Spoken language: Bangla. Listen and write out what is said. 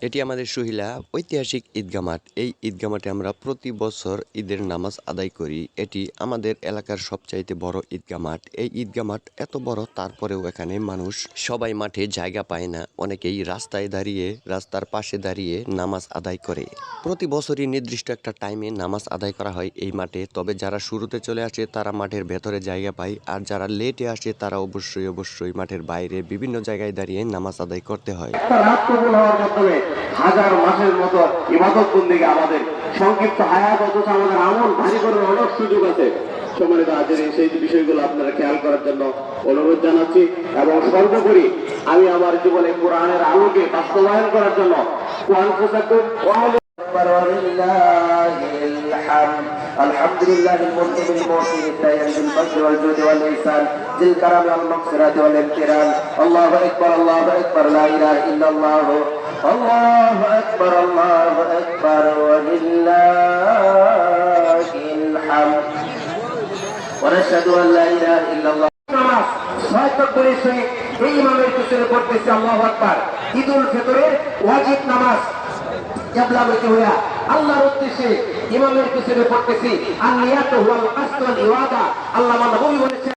এটি আমাদের সহিলা ঐতিহাসিক ঈদগাহ মাঠ। এই ঈদগাহ মাঠে আমরা প্রতি বছর ঈদের নামাজ আদায় করি। এটি আমাদের এলাকার সবচাইতে বড় ঈদগাহ মাঠ। এই ঈদগাহ মাঠ এত বড়, তারপরেও এখানে মানুষ সবাই মাঠে জায়গা পায় না। অনেকেই রাস্তায় দাঁড়িয়ে, রাস্তার পাশে দাঁড়িয়ে নামাজ আদায় করে। প্রতি বছরই নির্দিষ্ট একটা টাইমে নামাজ আদায় করা হয় এই মাঠে। তবে যারা শুরুতে চলে আসে তারা মাঠের ভেতরে জায়গা পায়, আর যারা লেটে আসে তারা অবশ্যই মাঠের বাইরে বিভিন্ন জায়গায় দাঁড়িয়ে নামাজ আদায় করতে হয়। হাজার মাসের মতো ইবাদত বন্দেগী আমাদের সংক্ষিপ্ত হায়াত, অথচ আমাদের আমল ভারী করার অনেক সুযোগ আছে। সম্মানিত হাজিরিন, সেই বিষয়গুলো আপনারা খেয়াল করার জন্য অনুরোধ জানাচ্ছি, এবং সর্বোপরি আমি আমার জীবনে কোরআনের আলোকে বাস্তবায়ন করার জন্য الحمد لله المنعم المحسن الدائم بالفضل والجود والإحسان ذي الكرم والمغفرة والامتنان. الله أكبر الله أكبر لا إله إلا الله الله أكبر ولله الحمد ونشهد أن لا إله إلا الله. এই ইমামের পিছনে পড়তেছে আল্লাহু আকবার। ঈদুল ফিতরের ওয়াজিব নামাজ আল্লাহর উদ্দেশ্যে ইমামের পিছনে পড়তেছি। আর নিয়াত হুয়াল কাসদুল ইবাদা। আল্লাহ নবী বলেছেন